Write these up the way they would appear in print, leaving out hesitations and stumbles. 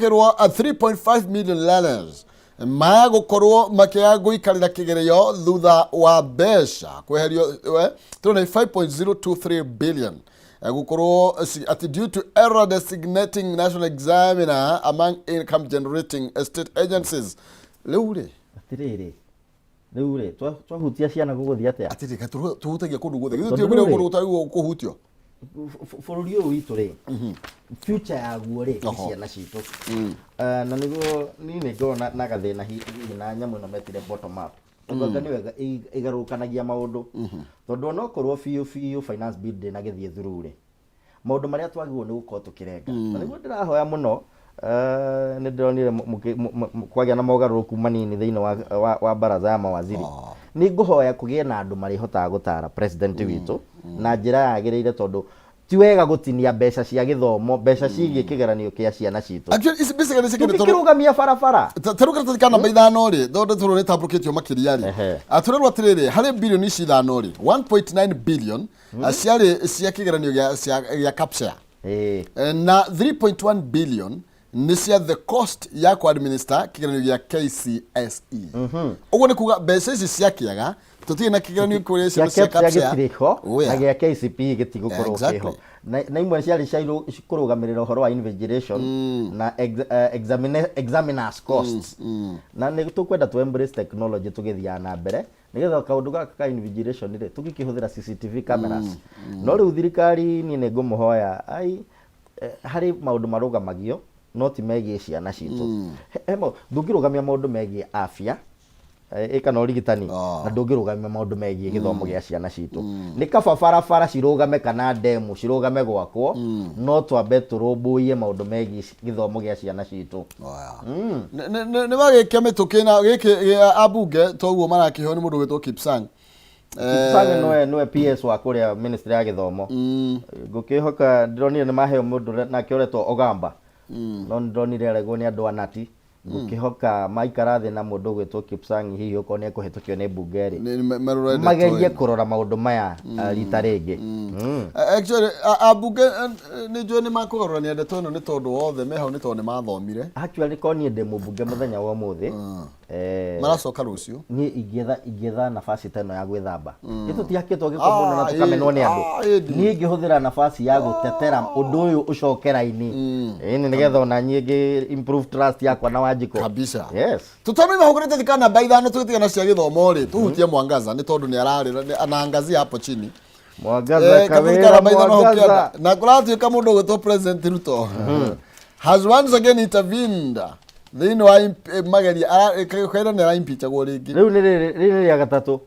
Kirwa a 3.5 million learners maya gukorwo makia guikarira kigerio thutha wa besha kweherio tuna 5.023 billion gukorwo due to error designating national examiner among income generating state agencies leure twahutia ciana guguthia atia atirika tuhutagia kundu guthe githutio gure kundu utari kuhutio bururi uyu witu ri future ya guo ri ciana citu na niguo ni ngona na gathina hihi na nyamu no metire bottom up ngoga ni wega igarukanagia maundu tondu no korwo fiu finance bill na githie through ri maundu maria twagirwo ni gukorwo tukirenga na niguo ndirahoya muno ni ndonire kwagia na mogaruruku manini thiini wa baraza ya mawaziri ni nguhoya kugie na andu marihotaga gutara president witu na njira yagiriire tondu ti wega gutinia mbeca cia githomo mbeca cigie kigeranio kia ciana citu actually is basically second tukirugamia barabara taruka tatikana maithano ri thonde turu ni tabukitio makiria ri aturerwa tiriri hari billion ici ithano ri 1.9 billion ciari cia kigeranio gia capture na 3.1 billion ni cia the cost ya ku administer kigeranio gia KCSE uguo ni kuga mbeca ici cia kiaga tutie na kigeranio kuria cia capture na gia KCPE gitigukorwo kiho na imwe ciari kurugamirira uhoro wa invigilation na examiners costs na ni tukwenda to embrace technology tugithia na mbere nigetha kaundu gaka ka invigilation ri tugikihũthĩra CCTV cameras no riu thirikari ni ngumuhoya ai hari maundu marugamagio no ti megie ciana citu hemo ndungirugamia maundu megie afya kana urigitani na ndungirugamia maundu megie githomo gia ciana citu ni kaba barabara cirugame kana demu cirugame gwakwo no twambe turumbuie maundu megie githomo gia ciana citu ni bagike mitukina giki abunge toguo marakiho ni mundu witwo Kipsang no PS wa kuria ministry ya githomo ngukihoka ndironire ni maheo mundu na kioretwo Ogamba no ndonire aregwo ni andu anati ngukihoka maikara thi na mundu gwitwo Kipsang hihi uko ni kuhitukio ni bunge ri magerie kurora maundu maya rita ringi actually abunge ni jo ni makugarurania ndeto ino ni tondu wothe meho ni tondu ni mathomire actually ko ni ndemu bunge muthenya wa muthi maracoka rucio ni igetha nafasi teno ya gwithamba itu tiakitwo gikombona na tukamenwo ni andu ni ngihuthira nafasi ya gutetera undu uyu ucokera-ini ni nigetha ona nyingi improve trust yakwa na Wanjiko kabisa yes tutamenya hugurite thikana baithano tugitigana cia githomo ri tuhutie Mwangaza ni tondu ni ararira anaangazia hapo chini Mwangaza kawira Mwangaza na kuratuika mundu gwitwo President Ruto has once again intervened thini wa mageria kaira ni impeach gwo ringi riu ni ya gatatu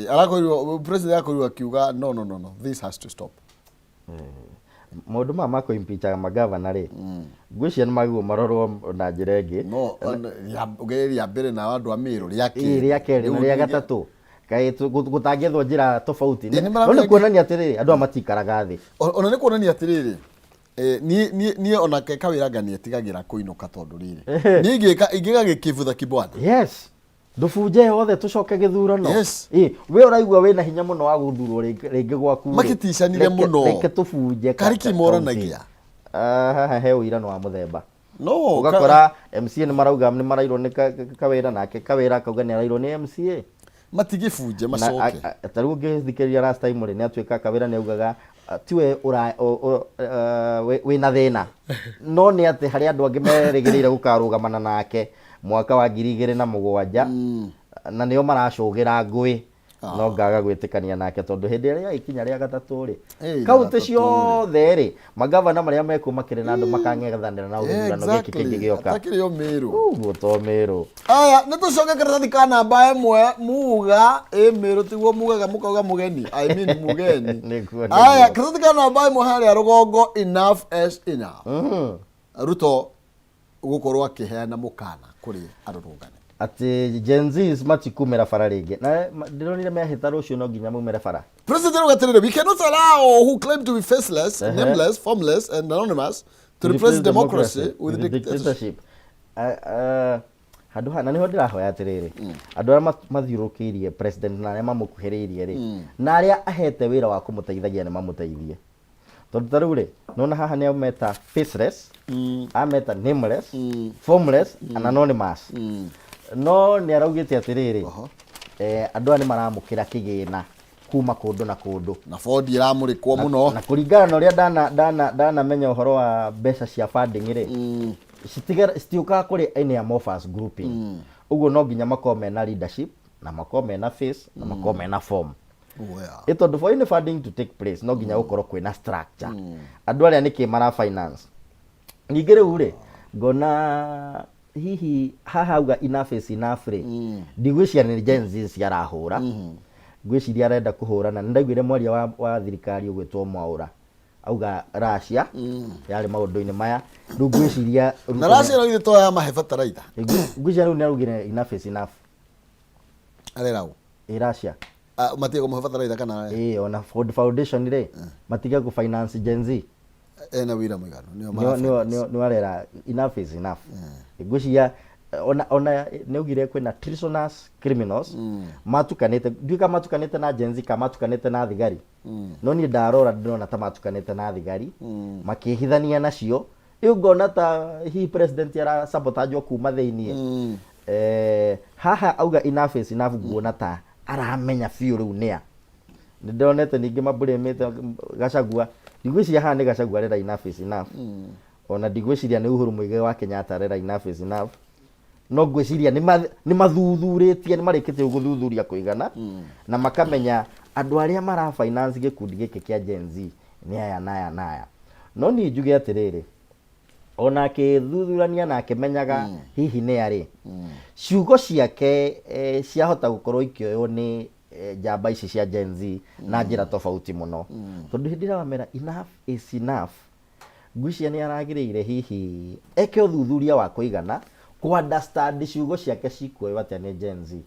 arakorirwo president akorirwo akiuga no this has to stop maundu mako impeach magavana ri ngwiciria ni magwo marorwo na njira ingi no ugeri ya mbere na andu a Miru ria keri na ria gatatu kai gutangethwo njira tofauti no ni kuonania atiriri andu amatikaraga thi ona ni kuonania atiriri ni ona ke kawira ngani etigagira kuinuka tondu riri ni ingiga gikivutha kibwanda yes ndubuje othe tucoke githurano we uraigua wina hinya muno wa guthurwo ringi gwaku makitishanire muno reke tubuje kariki moranagia he uira no wa muthemba no ugakora MCA ni marauga ni marairwo ni kawira nake kawira kauga ni arairwo ni MCA matigifuje macoke taru ngithikiriria last time ri ni atuika kawira ni augaga tiwe wina thina no ni ati hari andu angi merigirire gukarugamana nake mwaka wa 2007 na nio maracugira ngui no ngaga gwitikania nake tondu hindi ria ikinya ria gatatu ri kaunti ciothe ri magavana maria meku makire na andu makangethanira na uthurano giki kingi gioka takire yo Miru uguo to Miru aya nitucoke karatathi ka namba imwe muga Miru tiguo mugaga mukauga mugeni I mean mugeni aya karatathi ka namba imwe haria rugongo enough is enough Ruto gukorwo akiheana mukana kuri arurungani ati Gen Z matikumera fara ringi na ndironire mehita rucio no nginya mumere fara President Rugatirire we cannot allow who claim to be faceless nameless formless and anonymous to replace democracy with dictatorship handu hana niho ndirahoya atiriri andu aria mathiurukiirie president na aria mamukuhiriirie ri na aria ahete wira wa kumuteithagia ni mamuteithie tondu ta riu ri nona haha ni ameta faceless ameta nameless formless and anonymous no ni araugite atiriri andu ani maramukira kigina kuma kundu na kundu na Ford iramurikwo muno na kuringana na uria dana menya uhoro wa mbeca cia funding ri citiukaga kuri aini ya Moffats grouping uguo no nginya makome na leadership na makome na face na makome na form tondu for any funding to take place no nginya gukorwo kwina structure andu aria niki mara finance ningi riu ri ngona hihi haha auga enough is enough ri ndigwiciria ni Gen Z ciarahura ngwiciria arenda kuhurana ndaiguire mwaria wa thirikari ugwitwo Mwaura auga Russia yari maundu-ini maya riu ngwiciria na Russia ni to ya mahe fertilizer ngwiciria riu ni arugire enough is enough arerau Russia matige ko mahe fertilizer kana ona Ford Foundation ri matige ku finance Gen Z na wira mwigano ni arera enough is enough ngwiciria ona neugire kwina treasonous criminals matukanite nduika matukanite na Gen Z kama matukanite na thigari no ni ndarora ndona ta matukanite na thigari makihithania nacio iu ngona ta hi president ara sabotage kuma thiini haha auga enough is enough nguona ta aramenya fiu riu nia ndonete ningi mabulемete Gachagua ndigwiciria haha ni Gachagua rera enough is enough ona ndigwiciria ni Uhuru Muigai wa Kenyatta rera enough is enough no ngwiciria ni mathuthuritie ni marikite guthuthuria kuigana na makamenya andu aria mara finance gikundi giki kia Gen Z ni aya naya no ni njuge atiriri ona ke thuthurania na kemenyaga hihi ni ari ciugo ciake ciahota gukorwo ikioyo ni jamba ici cia Gen Z na njira tofauti muno tondu hindira wamera enough is enough ngwiciria ni aragirire hihi eke uthuthuria wa kuigana ku understand ciugo ciake cikuoyo atia ni Gen Z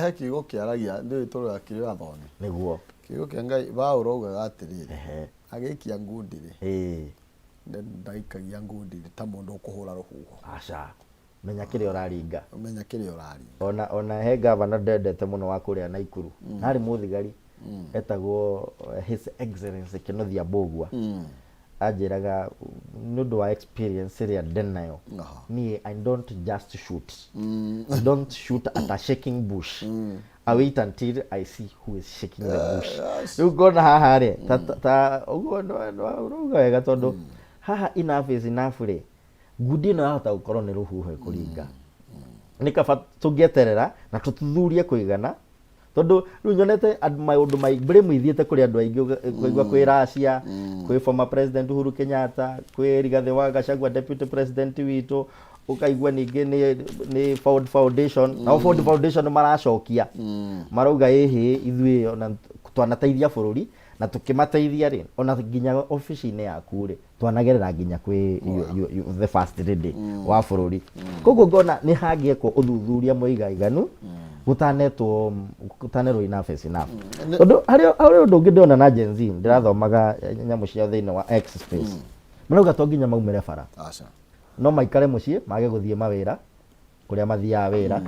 he kiugo kiaragia ndi toro kiugo athoni niguo kiugo kia Ngai ba uroga atiriri agikia ngundi ri ndaikagia ngundi ta mundu ukuhura ruhuho aca menya kire uraringa ona he governor ndendete muno wa kuria Naikuru nari muthigari etagwo His Excellency Kinothia Mbugua ajiraga nundu wa experience ria ndenayo ni I don't just shoot I don't shoot at a shaking bush I wait until I see who is shaking the bush you gonna haha ri ta ugo uruga wega tondu haha enough is enough ri ngudi no hata gukorwo ni ruhuho kuringa nikaba tungieterera na tututhurie kuigana tondu riu nyonete maundu maibire mwithiete kuri andu aingi kuigwa kwi Russia kwi former president Uhuru Kenyatta kwi Rigathi wa Gachagua deputy president witu ukaigwa ningi ni Ford Foundation na Ford Foundation maracokia marauga ehe ithui ona twanateithia bururi na tukimateithia ri ona nginya office-ini yaku ri twanagerera nginya kwi the first lady wa bururi koguo ngona ni hangieko uthuthuria muigaiganu gutanetwo enough is enough tondu hari undu ungi ndona na Gen Z ndirathomaga nyamu cia thiini wa X space marauga to nginya maumire bara no maikare mucii mage guthie mawira kuria mathiaga wira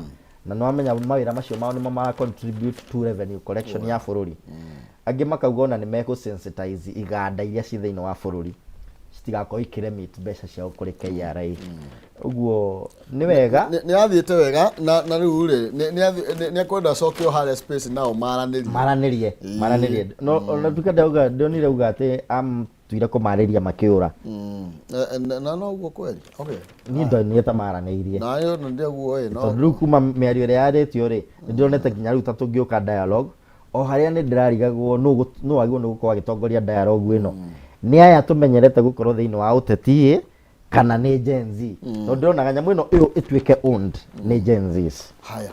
na no amenya mawira macio mao ni ma contribute to revenue collection ya bururi angi makauga ona ni meko sensitize iganda iria ci thiini wa bururi citigakoo ikiremit mbeca ciao kuri KRA uguo ni wega ni athiete wega na riu ri ni akwenda cokio hare space nao maranirie no ona tukenda uga ndonire uga ati tuire kumariria makiura no uguo kweli okay ni ndo ni ta maranirie na yo ndio guo no riu kuma miario ria yaretio ri ndionete nginya riu ta tungiuka dialogue o haria ni ndirarigagwo no agwo ni gukorwo agitongoria dialogue ino ni aya tumenyerete gukorwo thiini wa uteti kana ni Gen Z tondu ndionaga nyamu ino iyo ituike owned ni Gen Z haya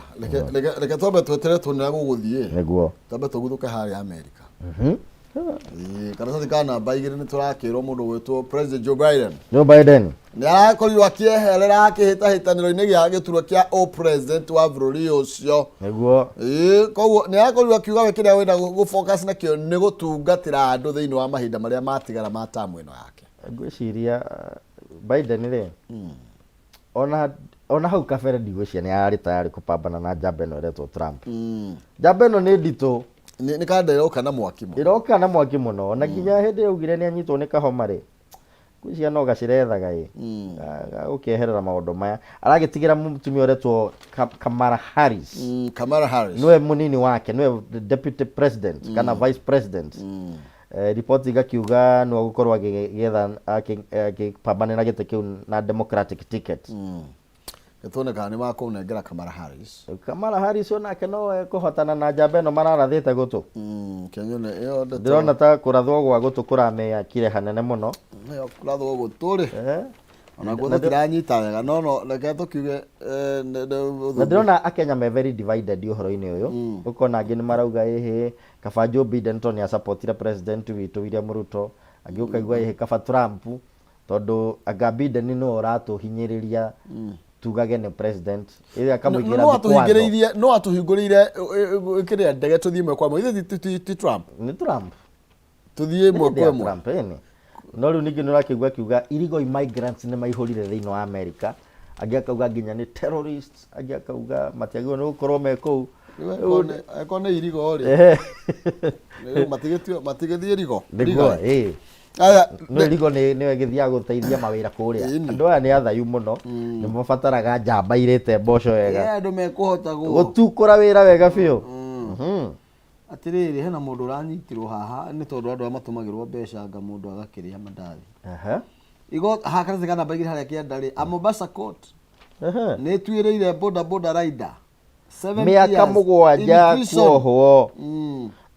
leke tobe twetere tunira guguthie niguo tobe tuguthuke hari America kana sasa kana baigire ni turakirwo mundu gwitwo President Joe Biden ni arakorirwo akieherera akihitahitaniro-ini gia giturwa kia o president wa bururi ucio niguo koguo ni arakorirwo akiuga we kiria wenda gufocus nakio ni gutungatira andu thiini wa mahinda maria matigara ma tamu ino yake ngwiciria Biden ri ona hau kabere ndigwiciria ni ari tayari kupambana na njamba ino iretwo Trump njamba ino ni ndito Ni kanda iroka na mwaki muno. Iroka na mwaki muno na nginya hindi yaugire ni anyitwo ni kahoma ri. Kucia no gacirethaga i. Ukieherera maundu maya. Aragitigira mutumia uretwo Kamala Harris. Kamala Harris. Niwe munini wake, niwe deputy president kana vice president. Report igakiuga no gukorwo agigetha akipambanira gite kiu na Democratic ticket. Gĩtoneka nĩ makũnengera Kamala Harris. Kamala Harris onake no kuhotana na njamba ĩno mararathĩte gũtũ. Kenyone ĩyo ndĩrona ta kũrathwo gwa gũtũ kũramĩakire hanene mũno. Ĩyo kũrathwo gũtũ rĩ. Ona gũtũ tiranyita wega no reke tũkiuge na ndĩrona Akenya me very divided ũhoro-inĩ ũyũ. Ũkona angĩ nĩ marauga ĩhĩ kaba Joe Biden to nĩ supportire president witũ William Ruto, angĩ ũkaigua ĩhĩ kaba Trump tondũ anga Biden no ũratũhinyĩrĩria tugage ne president ira kamugira no atuhingũrĩire kĩrĩa ndege tũthiĩ mwe kwa mwe ti Trump ni Trump tũthiĩ mwe kwa mwe Trump no rĩu ningĩ nĩrakĩigua kiuga illegal immigrants nĩ maihũrire thĩinĩ wa America, angĩ akauga nginya nĩ terrorists, angĩ akauga matiagĩrĩirwo nĩ gũkorwo me kũu eko nĩ irigo rĩ matigĩthiĩ irigo aya no irigo nĩ gĩthiaga gũteithia mawĩra kũrĩa andũ aya nĩ athayu mũno nĩ mabataraga njamba irĩte mboco wega andũ mekũhota gũtukũra wĩra wega biũ atirĩrĩ hena mũndũ ũranyitirwo haha nĩ tondũ andũ matũmagĩrwo mbeca anga mũndũ agakĩrĩha mandathi igo hakarĩte kana baigire harĩa kĩanda rĩ a Mombasa court nĩ tuĩrĩire boda rider 7 years mĩaka 7 kuohwo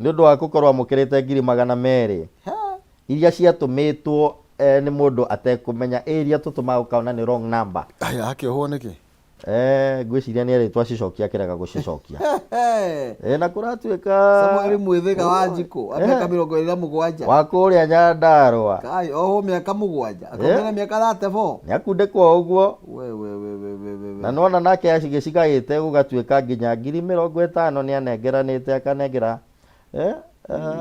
nĩ ũndũ wa gũkorwo amũkĩrĩte ngiri 200 iria ciatũmĩtwo nĩ mũndũ atekũmenya area tũtũmaga ũkaona nĩ wrong number. Aya akĩohwo nĩkĩ? Ngwĩciria nĩ arĩtwa cicokia akĩrega gũcicokia. Na kũratuĩka Samuel Mwĩthĩga wa Njikũ amĩaka 27 wa kũrĩa Nyandarũa. Kai oho mĩaka 7 akomera mĩaka 34 nĩakundĩkwo ũguo we na nona nake acigĩcigaĩte gũgatuĩka nginya 50,000 nĩanengeranĩte akanengera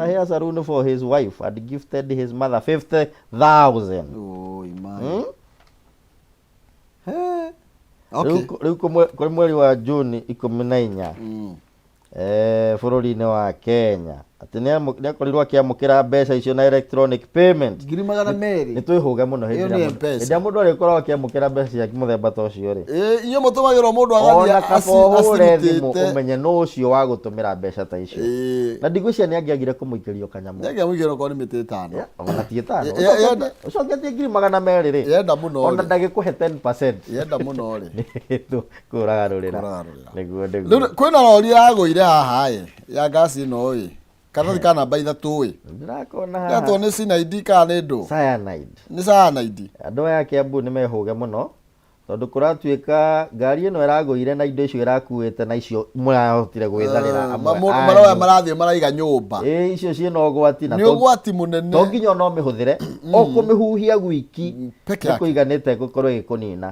here's a rune for his wife and gifted his mother 50,000. Oh my. Okay. Rĩu kũ mweri wa June 14 bũrũri-inĩ wa Kenya atĩ nĩakorirwo akĩamũkĩra mbeca icio na electronic payment ngiri 200 nĩ twĩhũge mũno hĩndĩ ĩrĩa mũndũ arĩkoragwo akĩamũkĩra mbeca ciake mũthemba ta ũcio rĩ inyuĩ mũtũmagĩrwo mũndũ agathie thimũ ũmenye no ũcio wa gũtũmĩra mbeca ta icio na ndigwĩciria nĩ angĩagire kũmũikĩrio kanyamũ nĩangĩamũikĩrio okorwo nĩ mĩtĩ 5 ona ti 5 ũcoketie ngiri 200 rĩ yenda mũno ona ndagĩkũhe 10% yenda mũno rĩ kũragarũrĩra nĩguo kwĩna rori yagũire haha ya gasi ĩno ĩ kana kana namba 3 ĩ ndirakona haha yatwo nĩ cyanide kana nĩ ndũ cyanide nĩ cyanide andũ aya Kiambu nĩ mehũge mũno tondũ kũratuĩka ngari ĩno ĩragũire na indo icio ĩrakuĩte na icio mũrahotire gwĩtharĩra amwe maroya marathiĩ maraiga nyũmba icio ciĩna ũgwati na nĩ ũgwati mũnene to nginya no mĩhũthĩre o kũmĩhuhia gwiki nĩkũiganĩte gũkorwo ĩkũnina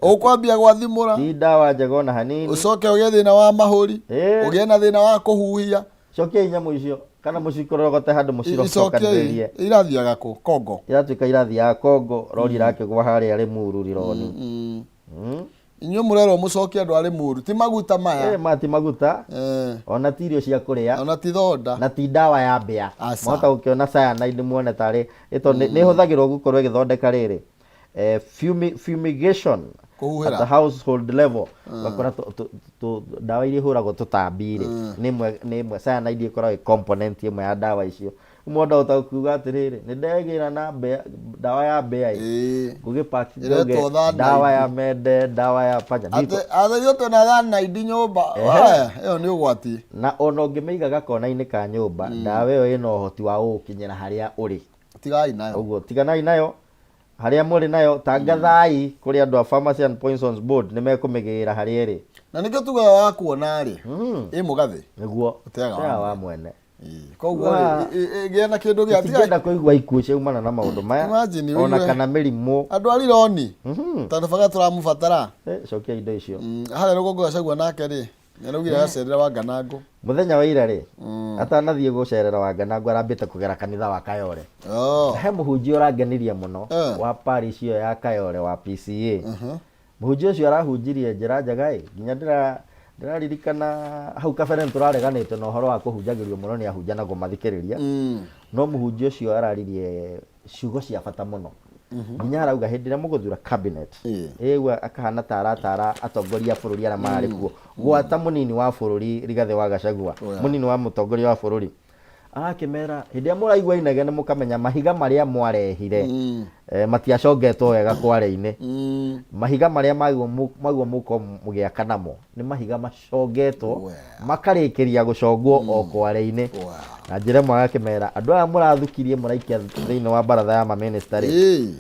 ũkwambia gwathimũra ti ndawa njega ona hanini ũcoke ũgĩe thĩna wa mahũri ũgĩe na thĩna wa kũhuhia cokia nyamũ icio kana mũcikorogote handũ mũcirocokanĩrĩrie irathiaga kũ Kongo iratuĩka irathiaga Kongo rori rakĩgwa harĩa Limuru rironi inyuĩ mũrerwo mũcokie andũ arĩ Limuru ti maguta maya mati maguta ona ti irio cia kũrĩa ona ti thonda na ti ndawa ya mbĩa mwata gũkĩona cyanide muone tarĩ nĩ hũthagĩrwo gũkorwo ĩgĩthondeka rĩrĩ fumigation at the household level bakora dawa iria huragwo tutambi-rĩ nĩ imwe cyanide ikoragwo component imwe ya dawa icio mũndũ utakuga atĩrĩrĩ nĩ ndegĩra na dawa ya mbĩa gũgĩpack dawa ya mende dawa ya panya athaiyo twĩna cyanide nyũmba ĩyo nĩ ũgwati na ona ũngĩmĩiga gakona-inĩ ka nyũmba dawa ĩyo ĩna ũhoti wa gũkinyĩra harĩa ũrĩ tigai nayo ũguo tiganai nayo harĩa mũrĩ nayo tangathai kũrĩ andũ a Pharmacy and Poisons Board nĩ mekũmĩgĩra harĩa ĩrĩ na nĩkĩo tugaga wa kuona-rĩ ĩ mũgathĩ nĩguo ũteaga wa mwene koguo gĩa na kĩndũ gĩa tingĩenda kũigua ikuũ ciaumana na maũndũ maya ona kana mĩrimũ andũ a Rironi tondũ baga tũramũbatara cokia indo icio harĩa rũgongo Gachagua nake-rĩ nĩaraugire agacerera Wanganangũ mũthenya wa ira-rĩ atanathiĩ gũcerera Wanganangũ arambĩte kũgera kanitha wa Kayore he mũhunjia ũrangenirie mũno wa parish ĩyo ya Kayore wa PCA mũhunjia ũcio arahunjirie njĩra njega nginya ndiraririkana hau kabere turareganite na horo wa kuhunjagirio muno ni ahunjana go mathikiriria no muhunjia ucio araririe ciugo cia bata muno nginya arauga hindi ria muguthura cabinet ewa akahana tara atongoria bururi ara marari kuo gwata munini wa bururi Rigathi wa Gachagua munini wa mutongoria wa bururi akimera hindi ya muraigwa inege ni mukamenya mahiga maria mwarehire matiacongetwo wega kware-ini mahiga maria magwo muko mugiaka namo ni mahiga macongetwo makarikiria gucongwo o kware-ini na njira mwa akimera andu aya murathukirie muraikia thiini wa baratha ya ministry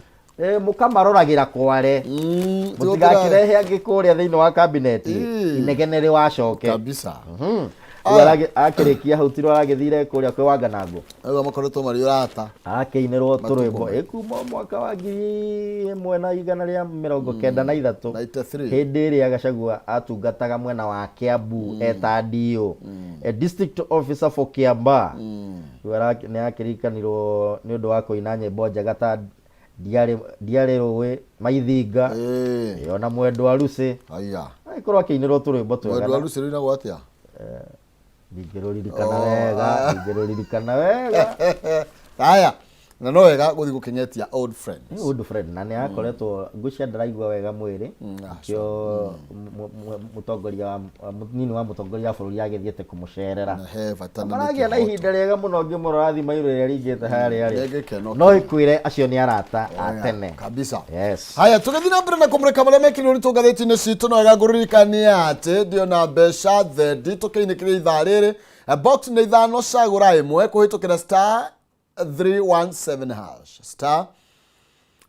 mukamaragira kware mutigakirehe angikuria thiini wa cabinet inegene ri wacoke kabisa akirikia hau tiro aragithire kuria kwe Wanganango ego makoretwo mari urata akeinirwo turwimbo ekuma mwaka wa 1993 hindi iria Gachagua atungataga mwena wa Kiambu eta dio district officer for Kiamba ni akirikanirwo ni undu wa kuina nyimbo njega ta diare rowe maithinga ona mwendwa Lucy aya aikorwo akeinirwo turwimbo twega mwendwa Lucy rina gwatia Ndigeroririkana wega aya na no wega guthi gukenyetia old friend na ni akoretwo ngucia ndaraigwa wega mwiri kio mutongoria munini wa mutongoria wa bururi agithiete kumucerera maragia na ihinda riega muno ngimurathi mairu ria ringite haria no ikwire acio ni arata atene kabisa yes haya tugathina mbere na kumureka maria mekirwo ni tungatheti-ini citu no wega nguririkania ati ndio na mbeca thendi tukiinikire ithaa riri box ni ithano cagura imwe kuhitukira star 317 hash star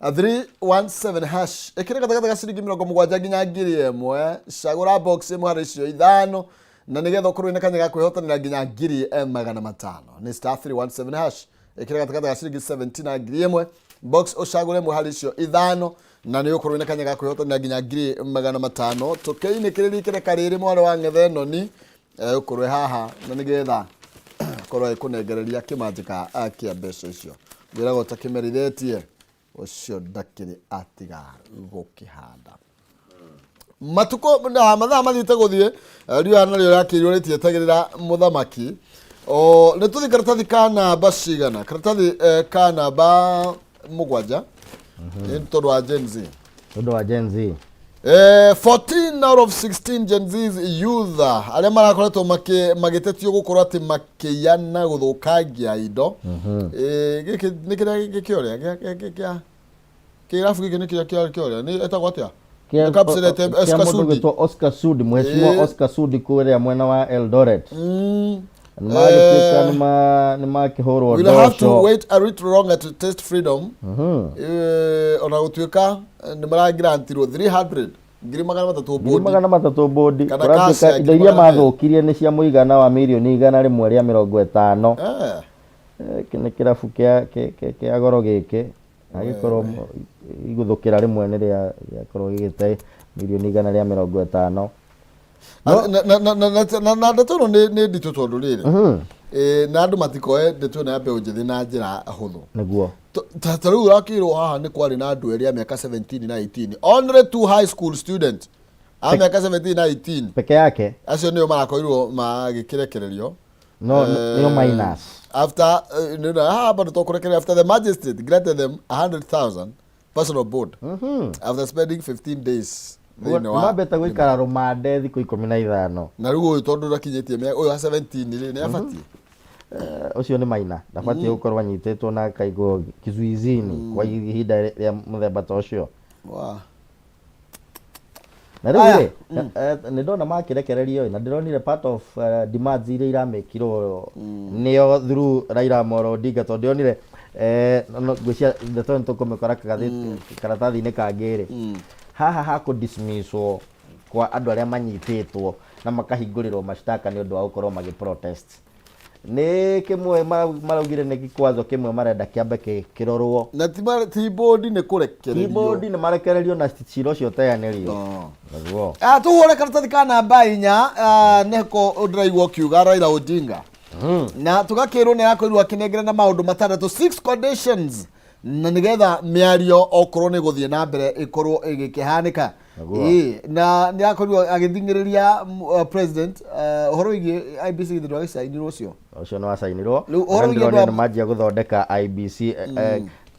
317 hash ikire gatagata ga ciringi 70 nginya ngiri imwe cagura box imwe hari cio ithano na nigetha ukorwo ina kanya ga kwihotanira nginya ngiri 500 ni star 317 hash ikire gatagata ga ciringi 17 na ngiri imwe box ucagure imwe hari cio ithano na ni ukorwo ina kanya ga kwihotanira nginya ngiri 500 tukiinikire ikire kariri mwaro wa ngethe noni ukorwo haha na nigetha korwo ikunengereria kimanjika akia mbeca icio ngira gota kimerithetie ucio ndakiri atiga gukihanda matuko na mathaa mathite guthie rio ana rio yakirwo ritietagirira muthamaki o ni tuthi karatathi kana bashigana karatathi kana ba mugwanja ni tondu wa Gen Z 14 out of 16 Gen Z's youth aria marakoretwo magitetio gukorwo ati makiyana guthukangia indo giki ni kiria gikioria kirafu giki ni kiria kioria ni etagwo atia kapsulete Oscar Sudi mheshimiwa Oscar Sudi kuria mwena wa Eldoret ni makihorwo we'll have to wait a little longer to test freedom ona gutuika ni maragrantirwo 300 ngiri magana matatu bodi kuratuika indo iria mathukirie ni cia muigana wa milioni 150 kini kirafu kia goro giki agikorwo iguthukira rimwe ni ria korwo gigite milioni 150 na ndatono ni ndito tondu riri na andu matikoe ndito na mbe unjithi na njira huthu niguo tariu rakirwo haha ni kwari na andu eri a miaka 17 na 18 only 2 high school student a miaka 17 na 18 peke yake acio nio marakoirwo magikirekererio no nio minus after but tokurekererio after the magistrate granted them 100,000 personal bond after spending 15 days mabeta gwikara rumande thiku 15 na riu uyu tondu rakinyitie uyu wa 17 ri ni abatie ucio ni maina ndabatie gukorwo anyitetwo na kaigo kizuizini kwa ihinda ria muthemba ta ucio na riu ni ndona makirekererio na ndironire part of demands iria iramekirwo nio through Raila Amolo Odinga tondu ndionire gwĩcia ndeto nĩtũkũmĩkora karatathi-inĩ kangĩrĩ haha hakũdismisswo kwa andũ arĩa manyitĩtwo na makahingũrĩrwo mashtaka nĩ ũndũ wa gũkorwo magĩprotest nĩ kĩmwe maraugire nĩ gĩkwazo kĩmwe marenda kĩambe kĩrorwo na ti board nĩ kũrekererio board nĩ marekererio na cira ũcio ũteanĩrio nĩguo tũhũre karatathi ka namba 4 nĩko ndĩraigua kiuga Raila Odinga na tugakirwo ni yakoirwo akinengera na maundu matandatũ 6 conditions na nigetha miario okorwo ni guthie na mbere ikorwo igikihanika na ni akorwo agithingiriria president horo igi IBC githiro agisainirwo ucio no asainirwo ni majia guthondeka IBC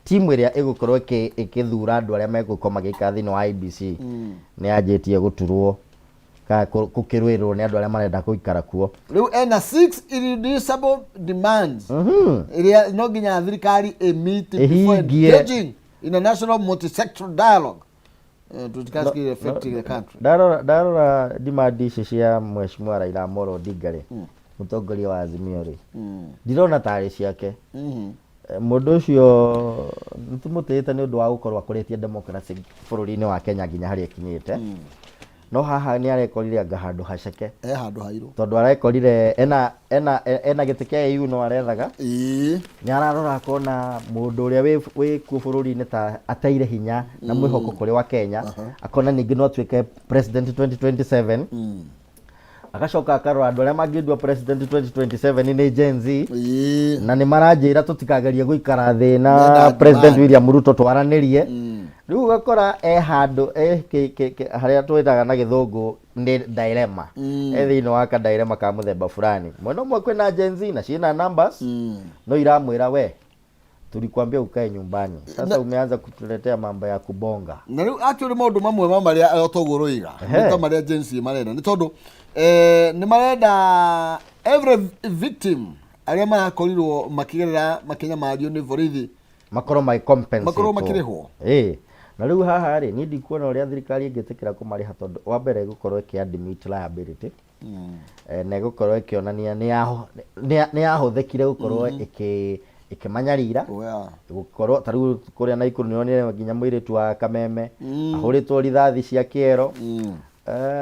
timu iria igukorwo ikithura andu aria megukoma gikathi no IBC ni anjitie guturwo kukirwirwo ni andu aria marenda kuikara kuo riu ena 6 irreducible demands iria no nginya thirikari meet before engaging in a national multi-sectoral dialogue to discuss affecting the country. Darora demand ici cia Mheshimiwa Raila Amolo Odinga ri mutongoria wa Azimio ri ndirona tari ciake mundu ucio nitumutite ni undu wa gukorwa kuritie democracy bururi-ini wa Kenya nginya hari ekinyite no haha ni arekorire anga handu haceke handu hairu tondu arekorire ena giti kia EU no arethaga ni ararora kona mundu uria wi ku bururi-ini ta ateire hinya na mwihoko kuri wa Kenya akona ningi no atuike president 2027 agacoka akarora andu aria mangindua president 2027 ni Gen Z na ni maranjira tutikageria guikara thi na president William Ruto twaranirie riu gakora handu haria twitaga na githungu ni dilemma thiini wa ka dilemma ka muthemba fulani mwena mwe kwina Gen Z na ciina numbers no iramwira we tulikwambia ukae nyumbani sasa umeanza kutuletea mambo ya kubonga na riu actually maundu mamwe mamaria otoguruiga nita maria Gen Z marenda ni tondu ni marenda every victim aria marakorirwo makigerera makenya mario ni borithi makoro mai compensate makoro makirihwo na riu haha ri ni ndikuona uria thirikari ingitikira kumariha tondu wa mbere gukorwo ikiadmit liability na gukorwo ikionania ni yahuthikire gukorwo ikimanyarira gukorwo tariu kuria na ikuru nionire nginya mwiritu wa Kameme ahuritwo rithathi cia kiero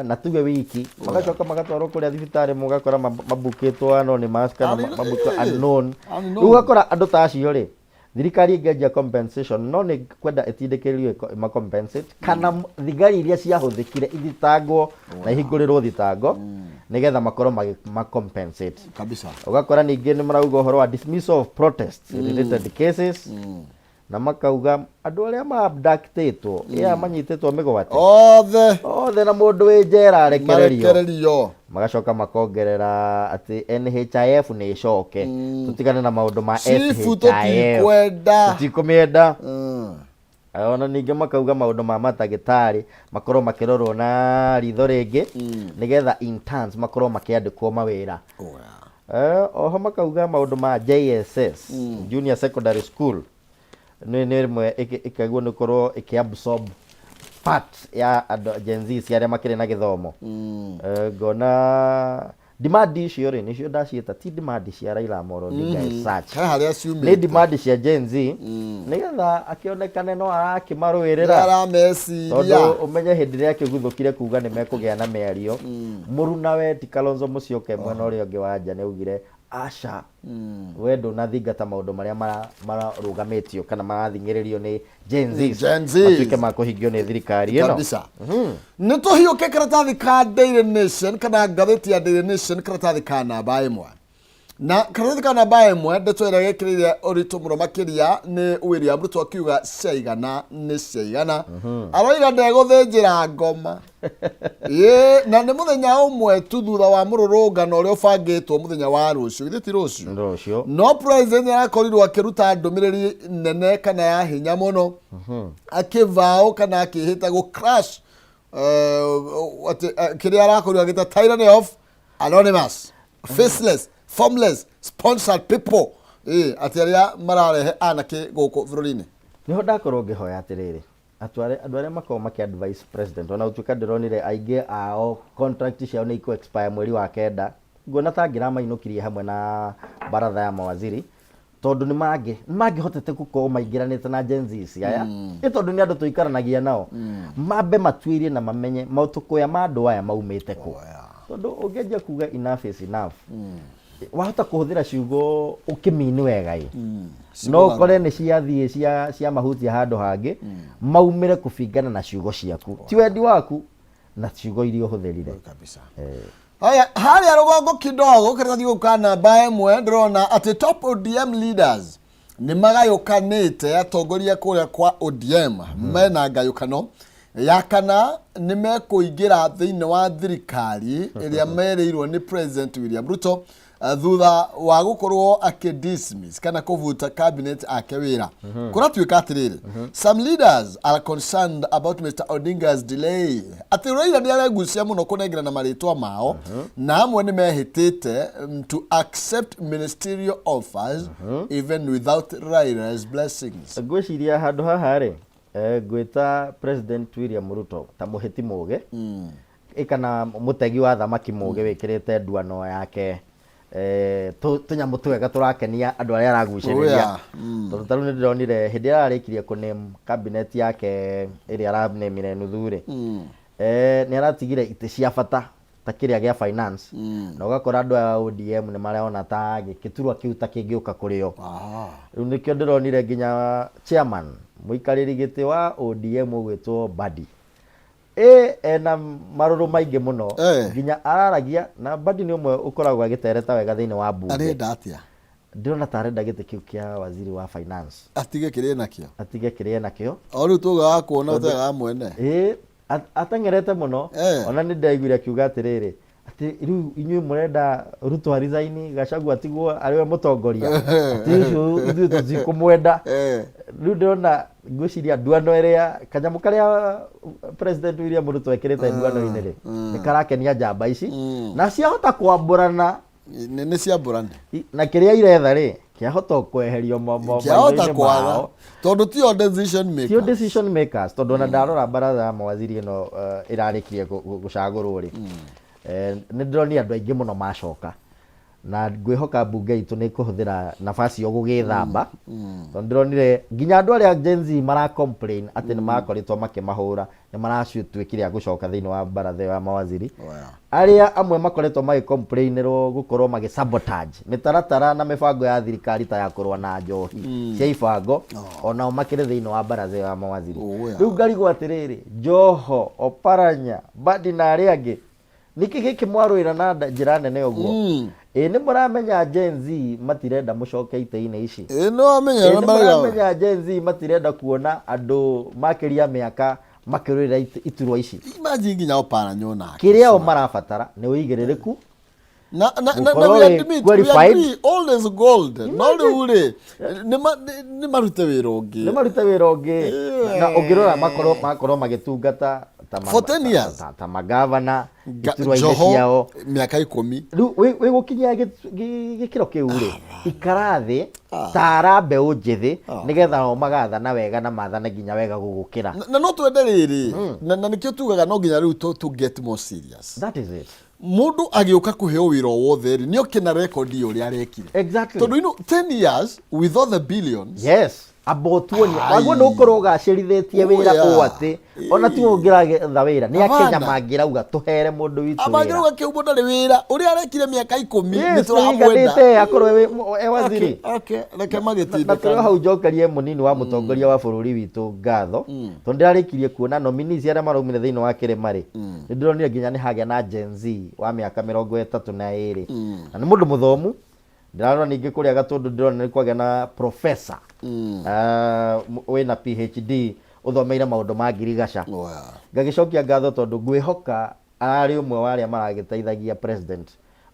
na tuge wiki magacoka magatwarwo kuria thibitari mugakora mabukitwo anonymous kana mabuka unknown ugakora andu ta acio ri thirikari ingeja compensation no ni kwenda itindikirio ma compensate kana thigari iria ciahuthikire ithitangwo na ihingurirwo thitango nigetha makorwo ma compensate kabisa ugakora ningi ni marauga uhoro wa dismissal of protests related cases na makauga andu aria ma abductitwo manyitetwo migwate othe na mundu wi njera arekererio magacoka makongerera ati NHIF ni icoke tutigane na maundu ma SHIF tutikumienda ona ningi makauga maundu ma matagitari makorwo makirorwo na ritho ringi nigetha interns makorwo makiandikwo mawira oho makauga maundu ma JSS junior secondary school ni rimwe ikagwo ni korwo ikiabsorb part ya Gen Z cia aria makire na githomo ngona demand icio ri nicio ndacieta ti demand cia Raila Amolo Odinga research ni demand cia Gen Z nigetha akionekane no arakimarwirira arameciria umenye hindi ria kiguthukire kuga ni mekugia na miario Muruna we ti Kalonzo Musyoka mwena uria ungi wa nja ni ugire aca wendo na thingata maundu maria marugamitio kana marathingiririo ni Gen Z atuike makuhingio ni thirikari ino kabisa ni tuhiuke karatathi ka Daily Nation kana ngatheti ya Daily Nation karatathi ka namba imwe na karatathi ka namba imwe ndetwira gekirire uritu muno makiria ni William Ruto akiuga ciaigana ni ciaigana aroiga ndeguthinjira ngoma na ni muthenya umwe tu thutha wa mururungano uria ubangitwo muthenya wa rucio githiti rucio no president arakorirwo akiruta ndumiriri nene kana ya hinya muno akivao kana akihita go crash kiria arakorirwo agita tyranny of anonymous faceless formless sponsored people ati aria mararehe anake guku bururi-ini niho ndakorwo ngihoya atiriri andu aria makorwo makiadvise president ona utuika ndironire aingi ao contract ciao ni iko expire mweri wa kenda ngona ta ngiramainokirie hamwe na baratha ya mawaziri tondu ni mangihotete gukorwo maingiranite na Gen Z aya tondu ni andu tuikaranagia nao mambe matuirie na mamenye mautukuya ma andu aya maumite ku tondu ungeja kuga enough is enough wahota kuhuthira ciugo ukimini wega no kore ni ciathie cia mahutia handu hangi maumire kubingana na ciugo ciaku ti wendi waku na ciugo iria uhuthirire kabisa haya haria rugongo kidogo karatathi guka namba imwe ndirona ati top ODM leaders nĩ magayũkanĩte atongoria kũrĩa kwa ODM mena ngayũkano. Ya kana nĩ mekũingĩra thĩinĩ wa thirikari ĩrĩa merĩirwo nĩ President William Ruto thutha wa gũkorwo akĩdismiss kana kũvuta cabinet ake wĩra. Kũratuĩka atĩrĩrĩ, some leaders are concerned about Mr. Odinga's delay. Atĩ Raila nĩ aregucia mũno kũnengerana marĩtwa mao na amwe nĩ mehĩtĩte to accept ministerial offers even without Raila's blessings. Ngwĩciria handũ haha rĩ, gwĩta President William Ruto ta mũhĩti mũge ikana mũtegi wa thamaki mũge wĩkĩrĩte nduano yake tũnyamũ twega tũrakenia andũ arĩa aragucĩrĩria. Tondũ tarĩu nĩ ndĩronire hĩndĩ ĩrĩa ararĩkirie kũname cabinet yake ĩrĩa aranamire nuthu rĩ, nĩ aratigire itĩ cia bata ta kĩrĩa gĩa finance na ũgakora andũ a ODM nĩ marona ta gĩturwa kĩu ta kĩngĩũka kũrĩ o. Rĩu nĩkĩo ndĩronire nginya chairman mũikarĩri gĩtĩ wa ODM ũgwĩtwo Badi ena marũrũ maingĩ mũno nginya araragia na Badi nĩ ũmwe ũkoragwo agĩtereta wega thĩinĩ wa bunge. Arenda atĩa? Ndĩrona ta arenda gĩtĩ kĩu kĩa waziri wa finance atige kĩrĩa nakĩo. Atige kĩrĩa nakĩo. O rĩu tugaga kuona ũtega mwene. Ateng'erete mũno. Ona nĩ ndaiguire akiuga atĩrĩrĩ atĩ rĩu inyuĩ mũrenda Ruto resign Gachagua atigwo arĩwe mũtongoria. Atĩ ũcio ithuĩ tũtikũmwenda. Rĩu ndĩrona ngwĩciria nduano ĩrĩa kanyamũ karĩa President William Ruto ekĩrĩte nduano-inĩ rĩ nĩ karakenia njamba ici na ciahota kwambũrana nĩ ciambũrane na kĩrĩa iretha rĩ kĩahota kweherio kĩahota kwaga tondũ tio decision makers. Tondũ ona ndarora baratha ya mawaziri ĩno ĩrarĩkirie gũcagũrwo rĩ, nĩ ndĩronire andũ aingĩ mũno macoka na ngwĩhoka bunge itũ nĩ kũhũthĩra nafasi yo gũgĩthamba. Tondũ ndĩronire nginya andũ arĩa Gen Z mara complain atĩ nĩ makoretwo makĩmahũra nĩ maracituĩkire a gũcoka thĩinĩ wa baratha ya mawaziri. Arĩa amwe makoretwo magĩcomplainĩrwo gũkorwo magĩsabotage mĩtaratara na mĩbango ya thirikari ta ya kũrũa na njohi cia ibango onao makĩrĩ thĩinĩ wa baratha ya mawaziri. Rĩu ngarigwo atĩrĩrĩ, Joho, Oparanya, Badi na arĩa angĩ niki gĩkĩ mwarũĩra na njĩra nene ũguo. Nĩ mũramenya Gen Z matirenda mũcoke itĩ-inĩ ici. Nĩ mũramenya Gen Z matirenda kuona andũ makĩria mĩaka makĩrũĩra iturwa ici. Imagine nginya Oparanya ona kĩrĩa o marabatara nĩ ũigĩrĩrĩku na we agree all is gold. No rĩu rĩ nĩ marute wĩra ũngĩ na ũngĩrora makorwo magĩtungata for 10 years ta magavana iturwa-inĩ ciao mĩaka 10. Rĩu wĩgũkinyia gĩkĩro kĩu rĩ ikara thĩ tara mbeũ njĩthĩ nĩgetha o magathana wega na mathane nginya wega gũgũkĩra. Na no twende rĩrĩ na nĩkĩo tugaga no nginya rĩu to get more serious. That is it. Mũndũ agĩũka kũheo wĩra o wothe rĩ nĩ okĩna record ũrĩa arekire. Exactly. Tondũ 10 years with all the billions. Yes. Abotuonia waguo nĩ ũkorwo gacĩrithĩtie wĩra ũũ atĩ ona ti ũngĩragetha wĩra nĩ akenya mangĩrauga tũhere mũndũ witũ wĩra. Amangĩrauga kĩu mũndũ ndarĩ wĩra ũrĩa arekire mĩaka 10 nĩ tũramwenda akorwo e waziri. Reke magĩtinde. Na tũrĩ hau njokerie mũnini wa mũtongoria wa bũrũri witũ ngatho tondũ ndĩrarĩkirie kuona nominees arĩa maraumire thĩinĩ wa kĩrĩma rĩ nĩ ndĩronire nginya nĩ hagĩa na Gen Z wa mĩaka 32 na nĩ mũndũ mũthomu. Ndĩrarora ningĩ kũrĩa Gatũndũ ndĩrona nĩ kwagĩa na professor wĩna PhD ũthomeire maũndũ ma ngirigaca. Ngagĩcokia ngatho tondũ ngwĩhoka arĩ ũmwe wa arĩa maragĩteithagia president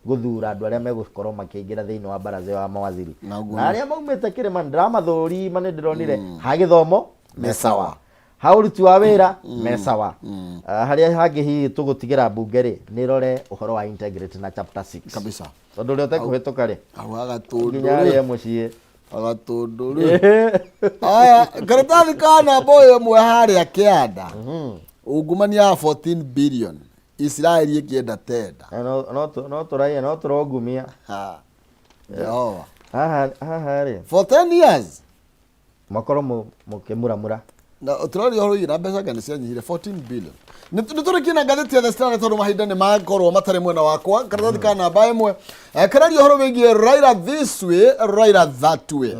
gũthura andũ arĩa megũkorwo makĩingĩra thĩinĩ wa baratha ya mawaziri na arĩa maumĩte kĩrĩma ndĩramathũrima nĩ ndĩronire ha gĩthomo me sawa, ha ũruti wa wĩra me sawa. Harĩa hangĩ hihi tũgũtigĩra bunge rĩ nĩ rore ũhoro wa integrity na chapter 6 kabisa. Tondũ ũrĩa ũtekũhĩtũka rĩ nginya arĩa mũciĩ Gatũndũ rĩ aya karatathi ka namba ũyũ ĩmwe harĩa kĩanda ungumania ya 14 billion Israeli ĩkĩenda tenda no tũraiya no tũrongumia haha rĩ for 10 years makorwo mũkĩmuramura na tũrori horo ina mbeca gani cianyihire 14 billion. Nĩtũrĩkĩna ngathĩti ya The Standard tondũ mahinda nĩ makorwo matarĩ mwena wakwa. Karatathi ka namba ĩmwe kararia ũhoro wĩgiĩ Raila this way Raila that way.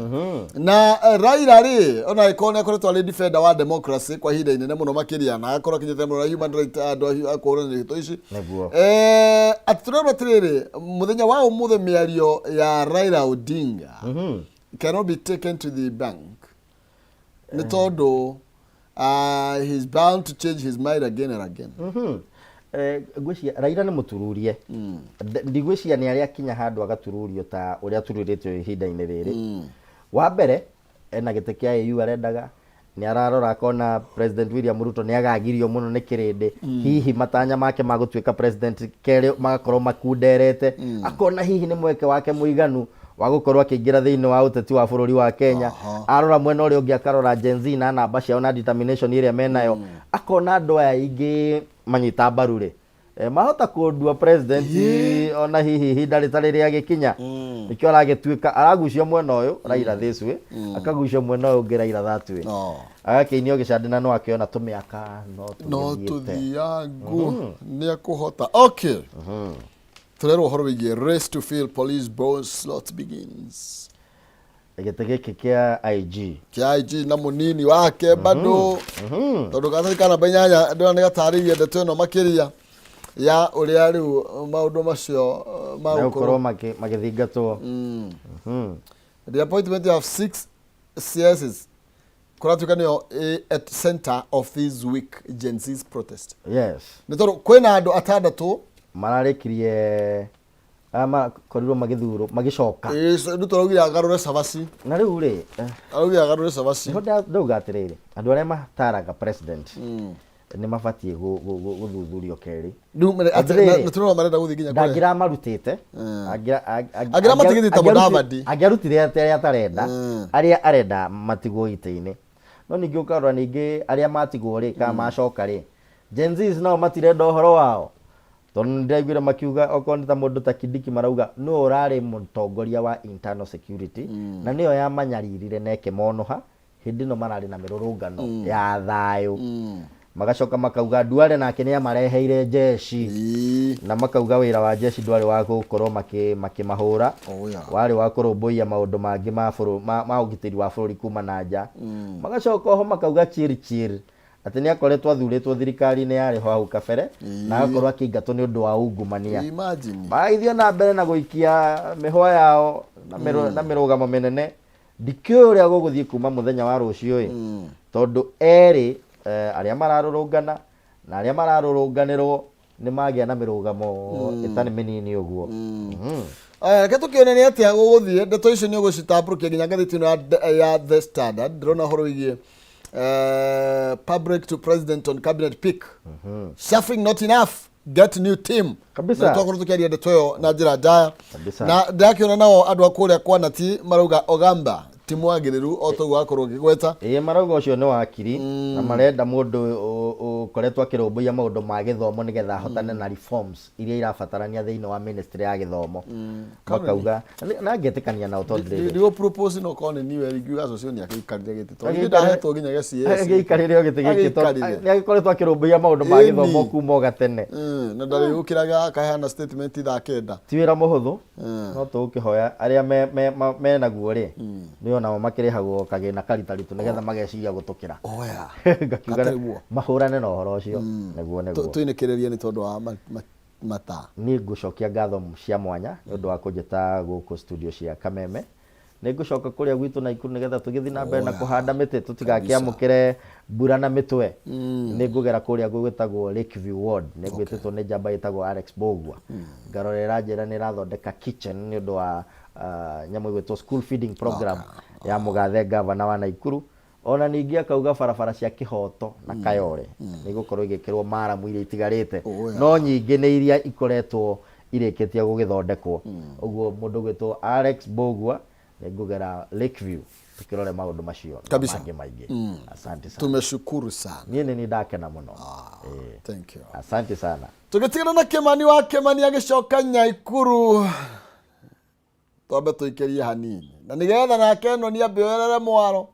Na Raila rĩ ona ĩkorwo nĩ akoretwo arĩ defender wa democracy kwa ihinda inene mũno makĩria na akorwo akinyĩte mũno na human rights andũ akũrwo nĩ hito ici atũrora atĩrĩrĩ mũthenya wa ũmũthĩ mĩario ya Raila Odinga cannot be taken to the bank. Nitodo, he's bound to change his mind again and again. Gwĩcia Raila nĩ mũtururie. Ndigwĩcia nĩ arĩa kinya handũ agatururio ta ũrĩa tururitwo ihinda-inĩ rĩrĩ. Wa mbere ena gĩtĩ kĩa AU arendaga, nĩ ararora akona President William Ruto nĩ agagirio mũno nĩ kĩrĩndĩ. Hihi matanya make ma gũtuĩka president kerĩ magakorwo makunderete. Akona hihi nĩ mweke wake mũiganu wa gũkorwo akĩingĩra thĩinĩ wa ũteti wa bũrũri wa Kenya. Arora mwena ũrĩa ũngĩ akarora Gen Z na namba ciao na determination ĩrĩa menayo. Akona andũ aya aingĩ manyita mbaru rĩ, mahota kũndua president ona hihi ihinda rĩtarĩ rĩagĩkinya. Nĩkĩo aragĩtuĩka aragucio mwena ũyũ Raila this way, akagucio mwena ũyũ ũngĩ Raila that way. Agakĩinio gĩcandĩ no akĩona tũmĩaka no tũthiangu nĩ akũhota. Okay. Turero ũhoro wĩgiĩ race to fill police boss slot begins. Gĩtĩ gĩkĩ kĩa IG na mũnini wake bado tondũ gathirikana banyanya ndĩrona nĩ gatarĩirie ndeto ĩno makĩria ya ũrĩa rĩu maũndũ macio magũkorwo magĩthingatwo. The appointment of 6 CSs kuratuĩka nĩyo at center of this week Gen Z's protest. Yes. Nĩ tondũ kwĩna andũ 6 mararĩkirie korirwo magĩthurwo magĩcoka. Rĩu tũraugire agarũre Sabaci. Na rĩu rĩ araugire agarũre Sabaci. Ndauga atĩrĩrĩ, andũ arĩa mataraga president nĩ mabatiĩ gũthuthurio kerĩ. Rĩu tũrona marenda gũthiĩ nginya kũrĩa. Ndangĩramarutĩte. Angĩramatigĩte ta Mudavadi. Angĩarutire arĩa atarenda, arĩa arenda matigwo ite-inĩ. No ningĩ ũkarora ningĩ arĩa matigwo rĩ kana macoka rĩ, Gen Z nao matirenda ũhoro wao. Tondũ ndĩraiguire makiuga okorwo nĩ ta mũndũ ta Kindiki marauga no ũrarĩ mũtongoria wa internal security na nĩyo yamanyaririre na ĩkĩmonoha hĩndĩ ĩno mararĩ na mĩrũrũngano ya thayũ. Magacoka makauga Duale nake nĩ amareheire jeshi na makauga wĩra wa jeshi ndwarĩ wa gũkorwo makĩmahũra, warĩ wa kũrũmbũiya maũndũ mangĩ ma ũgitĩri wa bũrũri kuma na nja. Magacoka oho makauga Chirchir atĩ nĩ akoretwo athurĩtwo thirikari-inĩ yarĩ ho hau kabere na agakorwo akĩingatwo nĩ ũndũ wa ungumania. Magĩthiĩ na mbere na gũikia mĩhwa yao na mĩrũgamo mĩnene. Ndikĩũĩ ũrĩa gũgũthiĩ kuma mũthenya wa rũciũ tondũ erĩ arĩa mararũrũngana na arĩa mararũrũnganĩrwo nĩ magĩa na mĩrũgamo ĩtarĩ mĩnini ũguo. Reke tũkĩone nĩ atĩa gũgũthiĩ. Ndeto icio nĩ ũgũcitambũrũkia nginya ngathĩti-inĩ ya The Standard. Ndĩrona ũhoro wĩgiĩ public to president on cabinet pick. Shuffling not enough, get new team. Kabisa. Na twakorwo tukiaria ndeto ĩyo na njĩra ndaya. Na ndakiona nao andũ a kũrĩa Kwanati marauga Ogamba ti mwagĩrĩru o toguo akorwo ngĩgweta. Marauga ũcio nĩ wakiri na marenda mũndũ ũkoretwo akĩrũmbũiya maũndũ ma gĩthomo nĩgetha ahotane na reforms iria irabatarania thĩinĩ wa ministry ya gĩthomo. Makauga na ngĩtĩkania nao tondũ ndio propose no kone niwe rigiuga ũcio nĩ akĩikarire gĩtĩ tondũ ndahetwo nginya gĩciĩ. Agĩikarire gĩtĩ gĩkĩ tondũ nĩ agĩkoretwo akĩrũmbũiya maũndũ ma gĩthomo kuma o gatene. Na ndarĩ gũkĩraga akaheana statement thaa kenda. Ti wĩra mũhũthũ no tũgũkĩhoya arĩa menaguo rĩ nĩo nao makĩrĩhagwo kagĩna karitaritũ nĩgetha mageciria gũtũkĩra. Ngakiuga mahũrane na ũhoro ũcio nĩguo twĩnĩkĩrĩrie nĩ tondũ wa mata. Niĩ ngũcokia ngatho cia mwanya nĩ ũndũ wa kũnjĩta gũkũ studio cia Kameme. Nĩ ngũcoka kũrĩa gwitũ Naikuru nĩgetha tũgĩthiĩ na mbere na kũhanda mĩtĩ tũtigakĩamũkĩre mbura na mĩtwe. Nĩ ngũgera kũrĩa gwĩtagwo Lakeview Ward, nĩ gwĩtĩtwo nĩ njamba ĩtagwo Alex Bogwa. Ngarorera njĩra nĩ ĩrathondeka kitchen nĩ ũndũ wa nyamũ ĩgwĩtwo school feeding program ya mũgathe gavana wa Naikuru. Ona ningĩ akauga barabara cia Kĩhoto na Kayore nĩ gũkorwo igĩkĩrwo maramu iria itigarĩte no nyingĩ nĩ iria ikoretwo irĩkĩtie gũgĩthondekwo. Ũguo mũndũ gwĩtwo Alex Bogwa nĩ ngũgera Lakeview tukirore maũndũ macio mangĩ maingĩ. Asante sana. Tumeshukuru sana. Niĩ nĩ ndakena mũno. Thank you. Asante sana. Tũgĩtigana na Kĩmani wa Kĩmani agĩcoka Naikuru. Twambe tũikĩrie hanini na nĩgetha nake ĩno nĩ ambĩoerere mwaro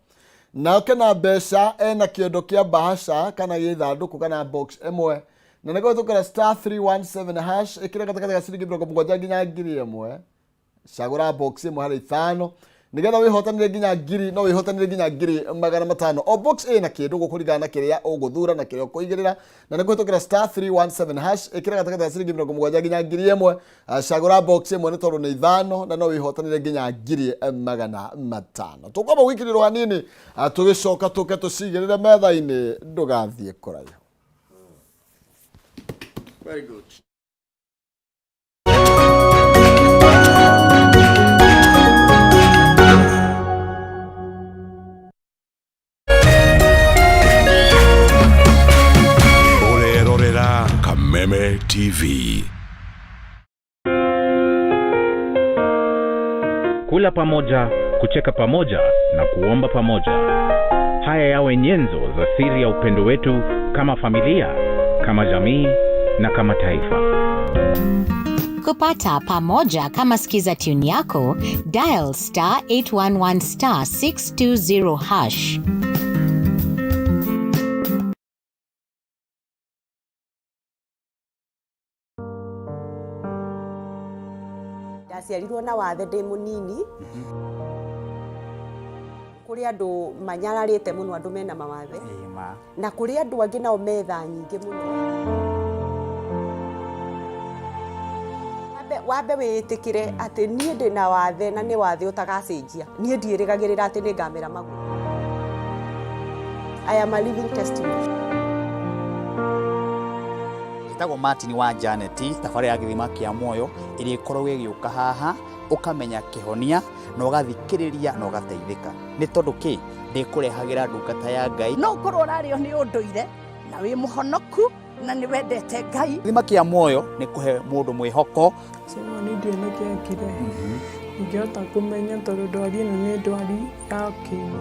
nake na mbeca ena kĩondo kĩa bahasha kana gĩthandũkũ kana box ĩmwe na nĩguo tũkĩra *317# ĩkĩra gatagatĩ ga ciringi 70 nginya 1000 cagũra box ĩmwe harĩ 5 nigetha wihotanire nginya ngiri no wihotanire nginya ngiri 500 o box A na kindu gukurigana na kiria uguthura na kiria kuigirira na ni kutukira *317 hash ikira gatagata ciringi 70 nginya ngiri 1 cagura box imwe ni tondu ni 5 na no wihotanire nginya ngiri 500 tukwamba wikirirwo hanini tugicoka tuke tucigirire metha-ini ndugathie kuraya. Very good. Urerorera Kameme TV. Kula pamoja, kucheka pamoja na kuomba pamoja. Haya yawe nyenzo za siri ya upendo wetu kama familia, kama jamii na kama taifa. Kupata pamoja kama skiza tune yako, dial *811 *620 hash. Ndaciarirwo na wathe ndi munini. Kuri andu manyararite muno andu mena mawathe. Na kuri andu angi nao metha nyingi muno. Wambe witikire ati nie ndi na wathe na ni wathe utagacenjia. Nie ndirigagirira ati ni ngamera maguru. I am a living testimony. Itago Martin wa Janet, tafari ya githima kia moyo iri ikorwo giuka haha ukamenya kihonia na ugathikiriria na ugateithika. Ni tondu ki ndikurehagira ndungata ya Ngai no korwo rario ni unduire na wi muhonoku na ni wendete Ngai. Githima kia moyo ni kuhe mundu mwihoko sema ni ndio nikiakire ngiota kumenya tondu ndwari ino ni ndwari ya kĩmwe.